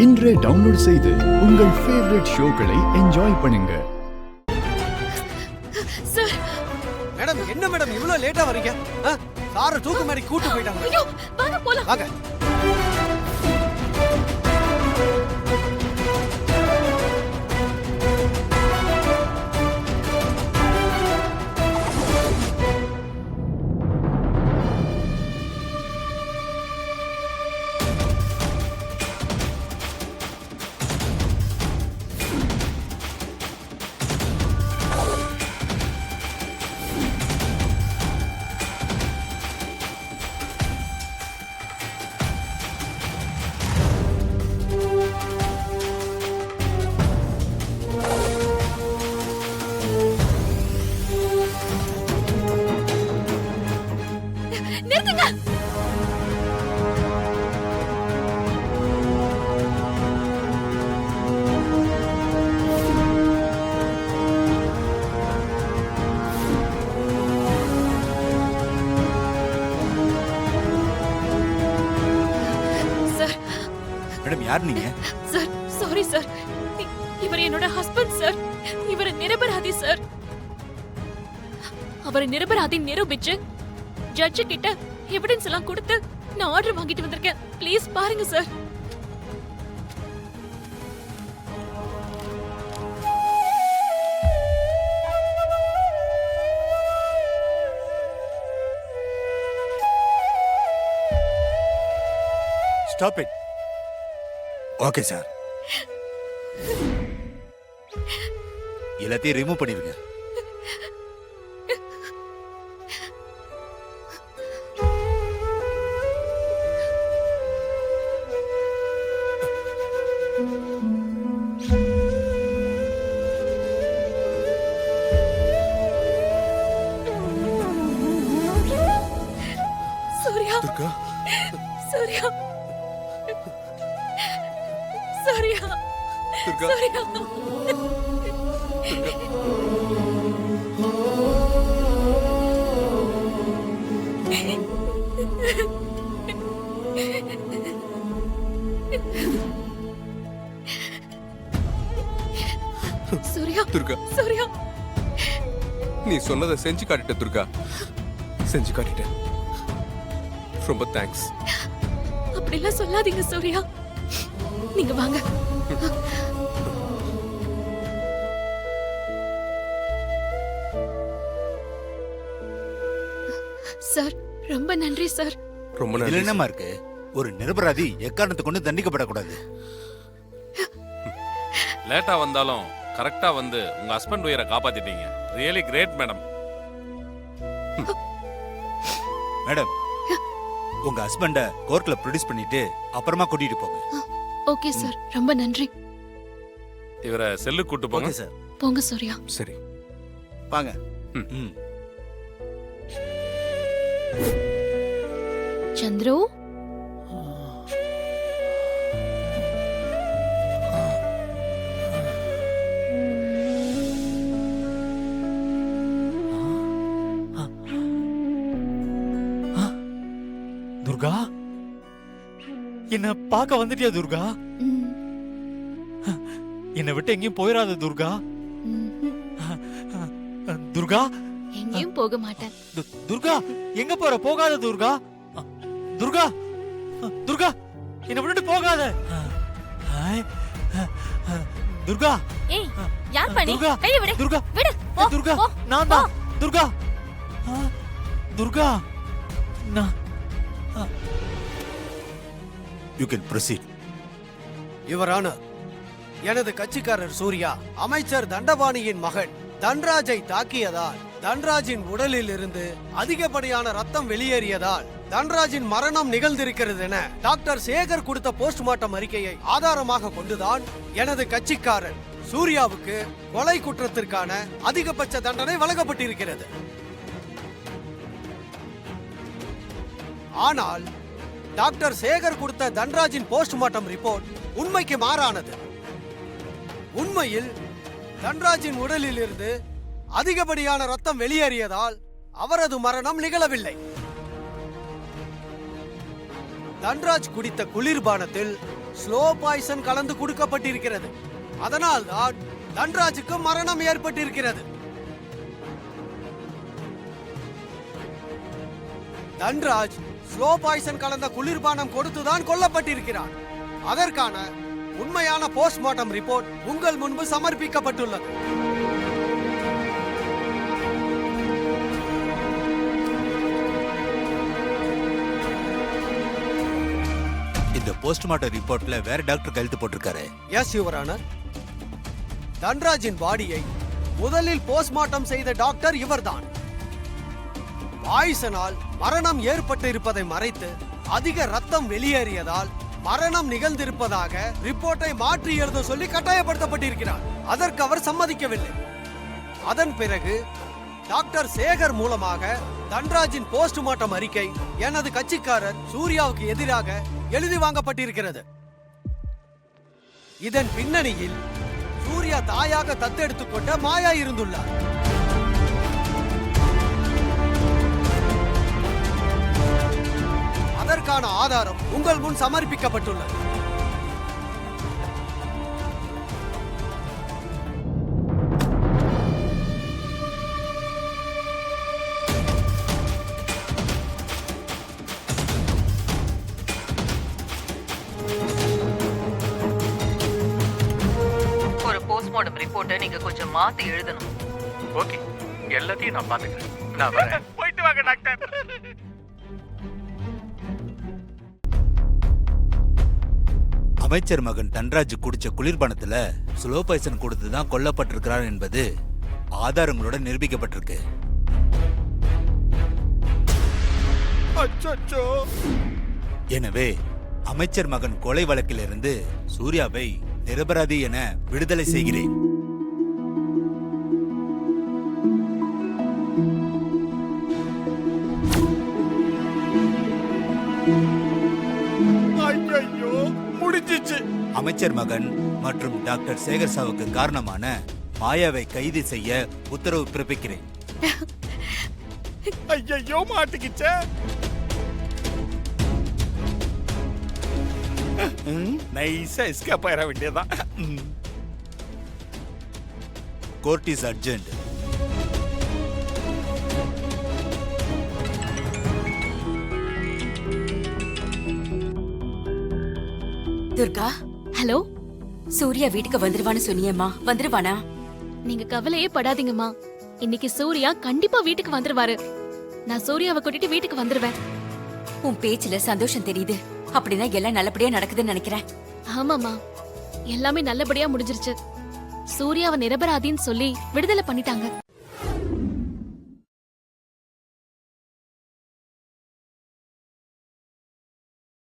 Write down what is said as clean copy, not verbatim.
இன்றே டவுன்லோட் செய்து உங்கள் ஃபேவரட் ஷோக்களை என்ஜாய் பண்ணுங்க. சார் மேடம், என்ன மேடம் இவ்வளவு லேட்டா வரீங்க? சார தூக்கு மாதிரி கூட்டு போயிட்டாங்க. ஐயோ வாங்க போலாம். வாங்க. நிறுத்துங்க. சார் மேடம், யார் நீங்க? சார் சாரி சார், இவர் என்னோட ஹஸ்பண்ட் சார். இவர் நிரபராதி சார். அவர் நிரபராதி நிரூபிச்சு ஜட்ஜு கிட்ட எவிடன்ஸ் எல்லாம் கொடுத்து நான் ஆர்டர் வாங்கிட்டு வந்திருக்கேன். ப்ளீஸ் பாருங்க sir. Stop it. Okay sir, எல்லாத்தையும் ரிமூவ் பண்ணிருங்க. சூர்யா, துர்கா, சூர்யா, சூர்யா, துர்கா, சூர்யா. சூர்யா, துர்கா, சூர்யா, நீ சொன்னதை செஞ்சு காட்டிட்ட துர்கா, செஞ்சு காட்டிட்டேன். ரொம்ப தேங்க்ஸ். அப்படிலாம் சொல்லாதீங்க சூர்யா. நீங்க வாங்க. சார் ரொம்ப நன்றி சார். ரொம்ப இதுல நன்றி. என்னமா இருக்கு? ஒரு நிரபராதி எக்காரணத்தை கொண்டு தண்டிக்கப்படக்கூடாது. லேட்டா வந்தாலும் கரெக்டா வந்து உங்க ஹஸ்பண்ட் உயிரை காப்பாத்திட்டீங்க. Really great madam. மேடம், உங்க ஹஸ்பண்ட கோர்ட்ல ப்ரொடியூஸ் பண்ணிட்டு அப்புறமா கூட்டிட்டு போங்க. ஓகே சார், ரொம்ப நன்றி. இவரை செல்லுக்கு கூட்டு போங்க. Okay sir. போங்க சூர்யா. சரி, வாங்க. ம். சந்துரு, துர்கா, என்ன பார்க்க வந்துட்டியா துர்கா? ம், என்னை விட்டு எங்கேயும் போயிடாத துர்கா. துர்கா, எங்கேயும் போக மாட்டேன். துர்கா, எங்க போற? போகாத துர்கா. துர்கா, துர்கா, என்னை விட்டுட்டு போகாத. துர்கா, ஏய், யார் பண்ணி? துர்கா, கையை விடு. துர்கா, விடு. போ, துர்கா, போ, நான் தான். துர்கா, துர்கா, நான். You can proceed. யுவரான, எனது கட்சிக்காரர் சூர்யா அமைச்சர் தண்டபாணியின் மகன் தன்ராஜை தாக்கியதால் தன்ராஜின் உடலில் இருந்து அதிகப்படியான ரத்தம் வெளியேறியதால் தன்ராஜின் மரணம் நிகழ்ந்திருக்கிறது என டாக்டர் சேகர் கொடுத்த போஸ்ட்மார்ட்டம் அறிக்கையை ஆதாரமாக கொண்டுதான் எனது கட்சிக்காரன் சூர்யாவுக்கு கொலை குற்றத்திற்கான அதிகபட்ச தண்டனை வழங்கப்பட்டிருக்கிறது. ஆனால் டாக்டர் சேகர் கொடுத்த தன்ராஜின் போஸ்ட்மார்ட்டம் ரிப்போர்ட் உண்மைக்கு மாறானது. உண்மையில் தன்ராஜின் உடலில் இருந்து அதிகப்படியான ரத்தம் வெளியேறியதால் அவரது மரணம் நிகழவில்லை. தன்ராஜ் குடித்த குளிர்பானத்தில் ஸ்லோ பாய்சன் கலந்து கொடுக்கப்பட்டிருக்கிறது. அதனால் தான் தன்ராஜுக்கு மரணம் ஏற்பட்டிருக்கிறது. தன்ராஜ் ஸ்லோ பாய்சன் கலந்த குளிர்பானம் கொடுத்துதான் கொல்லப்பட்டிருக்கிறார். அதற்கான உண்மையான போஸ்ட்மார்ட்டம் ரிப்போர்ட் உங்கள் முன்பு சமர்ப்பிக்கப்பட்டுள்ளது. இந்த போஸ்ட்மார்ட்டம் ரிப்போர்ட்ல வேற டாக்டர் கையெழுத்து போட்டிருக்காரு. Yes your honour. தன்ராஜின் பாடியை முதலில் போஸ்ட்மார்ட்டம் செய்த டாக்டர் இவர்தான். பாய்சனால் மரணம் ஏற்பட்டு இருப்பதை மறைத்து அதிக ரத்தம் வெளியேறியதால் மரணம் நிகழ்ந்திருப்பதாக ரிப்போர்ட்டை மாற்றி எழுத சொல்லி கட்டாயப்படுத்தப்பட்டிருக்கிறார். அதற்கு அவர் சம்மதிக்கவில்லை. அதன் பிறகு டாக்டர் சேகர் மூலமாக தன்ராஜின் போஸ்ட்மார்ட்டம் அறிக்கை எனது கட்சிக்காரர் சூர்யாவுக்கு எதிராக எழுதி வாங்கப்பட்டிருக்கிறது. இதன் பின்னணியில் சூர்யா தாயாக தத்தெடுத்துக் கொண்ட மாயா இருந்துள்ளார். அதற்கான ஆதாரம் உங்கள் முன் சமர்ப்பிக்கப்பட்டுள்ளது. ஒரு போஸ்ட்மார்ட்டம் ரிப்போர்ட்டை நீங்க கொஞ்சம் மாத்தி எழுதணும். ஓகே, எல்லாத்தையும் நான் பாத்துக்கிறேன். நான் வரேன். போயிட்டு வாங்க டாக்டர். அமைச்சர் மகன் தன்ராஜ் குடிச்ச குளிர்பானத்துல ஸ்லோ பாய்சன் கொடுத்துதான் கொல்லப்பட்டிருக்கிறார் என்பது ஆதாரங்களோட நிரூபிக்கப்பட்டிருக்கு. எனவே அமைச்சர் மகன் கொலை வழக்கிலிருந்து சூர்யாவை நிரபராதி என விடுதலை செய்கிறேன். ஐயோ, முடிஞ்சிச்சு. அமைச்சர் மகன் மற்றும் டாக்டர் சேகர் சாவுக்கு காரணமான மாயாவை கைது செய்ய உத்தரவு பிறப்பிக்கிறேன். ஐயோ, மாட்டிக்கிச்சே. நைஸா எஸ்கேப் ஆயிட வேண்டியதான். Court is urgent. Durga, hello, Surya வீட்டுக்கு வந்துருவான்னு சொன்னியேம்மா, வந்துருவானா? நீங்க கவலையே படாதீங்கம்மா. இன்னைக்கு சூர்யா கண்டிப்பா வீட்டுக்கு வந்துருவாரு. நான் சூர்யாவை கூட்டிட்டு வீட்டுக்கு வந்துருவேன். உன் பேச்சுல சந்தோஷம் தெரியுது. அப்படின்னா எல்லாம் நல்லபடியா நடக்குதுன்னு நினைக்கிறேன். ஆமாமா, எல்லாமே நல்லபடியா முடிஞ்சிருச்சு. சூர்யாவை நிரபராதின்னு சொல்லி விடுதலை பண்ணிட்டாங்க.